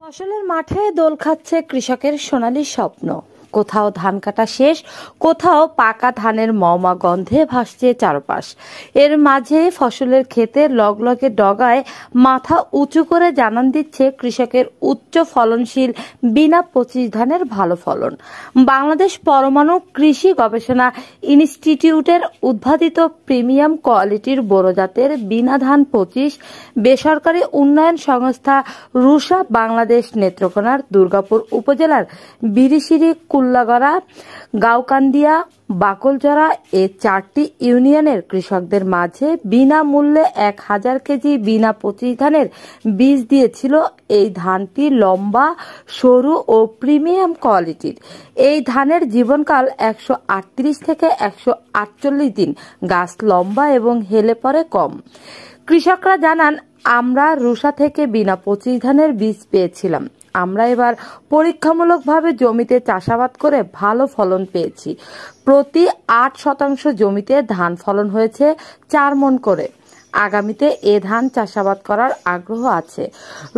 ফসলের মাঠে দোল খাচ্ছে কৃষকের সোনালী স্বপ্ন। কোথাও ধান কাটা শেষ, কোথাও পাকা ধানের মওমা গন্ধে ভাসছে চারপাশ। এর মাঝে ফসলের ক্ষেতে লগলগে ডগায় মাথা উঁচু করে জানান দিচ্ছে কৃষকের উচ্চ ফলনশীল বিনা পঁচিশ ধানের ভালো ফলন। বাংলাদেশ পরমাণু কৃষি গবেষণা ইনস্টিটিউটের উদ্ভাবিত প্রিমিয়াম কোয়ালিটির বোরো জাতের বিনা ধান 25 বেসরকারি উন্নয়ন সংস্থা রুষা বাংলাদেশ নেত্রকোনার দুর্গাপুর উপজেলার বিরিশিরি, কুল্লাগড়া, গাওকান্দিয়া, বাকলজরা এ 4টি ইউনিয়নের কৃষকদের মাঝে বিনামূল্যে 1000 কেজি বিনা 25 ধানের বীজ দিয়েছিল। এই ধানটি লম্বা, সরু ও প্রিমিয়াম কোয়ালিটির। এই ধানের জীবনকাল 138 থেকে 148 দিন। গাছ লম্বা এবং হেলে পড়ে কম। কৃষকরা জানান, আমরা রুষা থেকে বিনা 25 ধানের বীজ পেয়েছিলাম। আমরা এবার পরীক্ষামূলকভাবে জমিতে চাষাবাদ করে ভালো ফলন পেয়েছি। প্রতি 8% জমিতে ধান ফলন হয়েছে 4 মণ করে। আগামীতে এ ধান চাষাবাদ করার আগ্রহ আছে।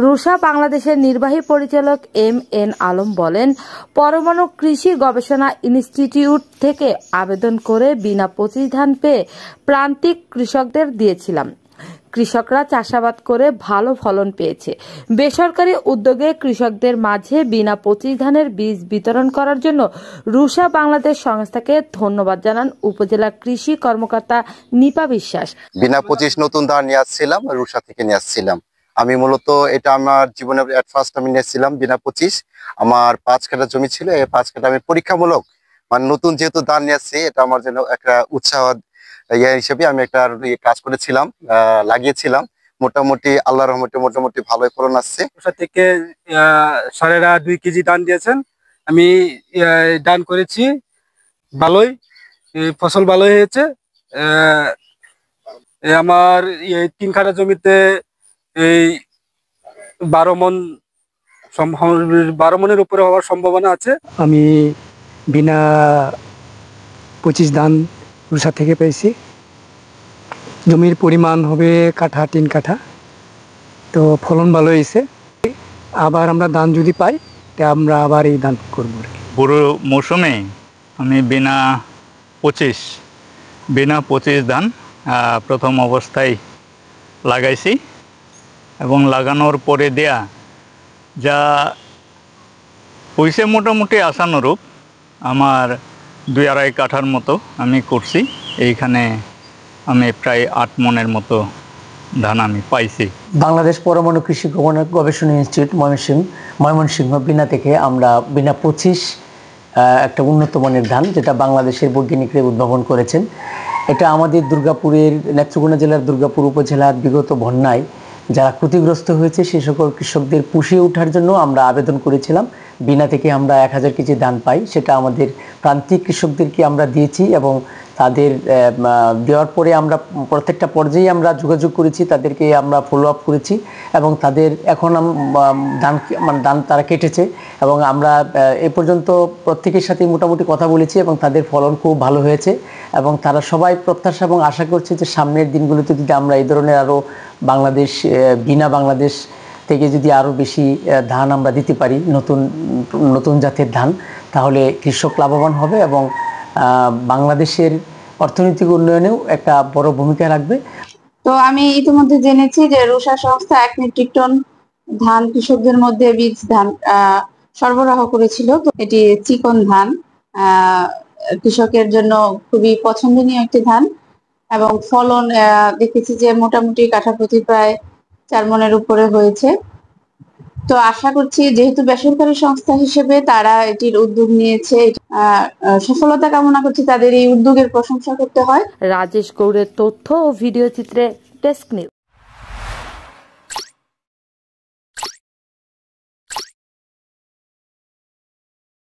রুষা বাংলাদেশের নির্বাহী পরিচালক MN আলম বলেন, পরমাণু কৃষি গবেষণা ইনস্টিটিউট থেকে আবেদন করে বিনা 25 ধান পেয়ে প্রান্তিক কৃষকদের দিয়েছিলাম। কৃষকরা চাষাবাদ করে ভালো ফলন পেয়েছে। বেসরকারি উদ্যোগে কৃষকদের মাঝে বিনা 25 ধানের বীজ বিতরণ করার জন্য রুষা বাংলাদেশ সংস্থাকে ধন্যবাদ জানান উপজেলা কৃষি কর্মকর্তা নিপা বিশ্বাস। বিনা 25 নতুন ধান নিয়ে আসছিলাম, রুষা থেকে নিয়ে আসছিলাম। আমি মূলত এটা আমার জীবনে এট ফার্স্ট আমি নিয়েছিলাম বিনা 25। আমার 5 কাঠা জমি ছিল, এই 5 কাঠা আমি পরীক্ষামূলক মানে নতুন যেহেতু ধান নিয়ে আসছি, এটা আমার জন্য একটা উৎসাহ হিসেবে আমি একটা কাজ করেছিলাম, লাগিয়েছিলাম। মোটামুটি আল্লাহর রহমতে মোটামুটি ভালোই ফলন আসছে। থেকে স্যারেরা 2 কেজি ধান দিয়েছেন। আমি ধান করেছি, ভালোই ফসল ভালোই হয়েছে। আমার 3 কাঠা জমিতে এই 12 মণের উপরে হওয়ার সম্ভাবনা আছে। আমি বিনা 25 ধান রুষা থেকে পেয়েছি। জমির পরিমাণ হবে কাঠা 3 কাঠা, তো ফলন ভালো হয়েছে। আবার আমরা ধান যদি পাই তা আমরা আবার এই ধান করবো। পুরো মৌসুমে আমি বিনা 25 ধান প্রথম অবস্থায় লাগাইছি এবং লাগানোর পরে দেয়া যা হয়েছে মোটামুটি আশানুরূপ। আমার 2-2.5 কাঠার মতো আমি করছি। এইখানে আমি প্রায় 8 মণের মতো ধান আমি পাইছি। বাংলাদেশ পরমাণু কৃষি গবেষণা ইনস্টিটিউট ময়মনসিংহ বিনা থেকে আমরা বিনা 25 একটা উন্নত মানের ধান, যেটা বাংলাদেশের বৈজ্ঞানিকরা উদ্ভাবন করেছেন। এটা আমাদের দুর্গাপুরের নেত্রকোনা জেলার দুর্গাপুর উপজেলার বিগত বন্যায় যারা ক্ষতিগ্রস্ত হয়েছে সে সকল কৃষকদের পুষিয়ে ওঠার জন্য আমরা আবেদন করেছিলাম। বিনা থেকে আমরা 1000 কেজি ধান পাই, সেটা আমাদের প্রান্তিক কৃষকদেরকে আমরা দিয়েছি এবং তাদের দেওয়ার পরে আমরা প্রত্যেকটা পর্যায়ে আমরা যোগাযোগ করেছি, তাদেরকে আমরা ফলো আপ করেছি এবং তাদের এখন ধান তারা কেটেছে এবং আমরা এ পর্যন্ত প্রত্যেকের সাথে মোটামুটি কথা বলেছি এবং তাদের ফলন খুব ভালো হয়েছে এবং তারা সবাই প্রত্যাশা এবং আশা করছে যে সামনের দিনগুলোতে যদি আমরা এই ধরনের আরও বিনা বাংলাদেশ থেকে যদি আরও বেশি ধান আমরা দিতে পারি, নতুন জাতের ধান, তাহলে কৃষক লাভবান হবে এবং বাংলাদেশের অর্থনৈতিক উন্নয়নেও একটা বড় ভূমিকা রাখবে। তো আমি ইতিমধ্যে জেনেছি যে রুষা সংস্থা 1 মেট্রিক টন ধান কৃষকদের মধ্যে বীজ ধান সরবরাহ করেছিল। তো এটি চিকন ধান, কৃষকের জন্য খুবই পছন্দনীয় একটি ধান এবং ফলন দেখেছি যে মোটামুটি কাঠা প্রতি প্রায় 4 মণের উপরে হয়েছে। তো আশা করছি যেহেতু বেসরকারি সংস্থা হিসেবে তারা এটির উদ্যোগ নিয়েছে, সফলতা কামনা করছি, তাদের এই উদ্যোগের প্রশংসা করতে হয়। রাজেশ গৌড়ের তথ্য ও ভিডিও চিত্রে ডেস্ক নিউজ।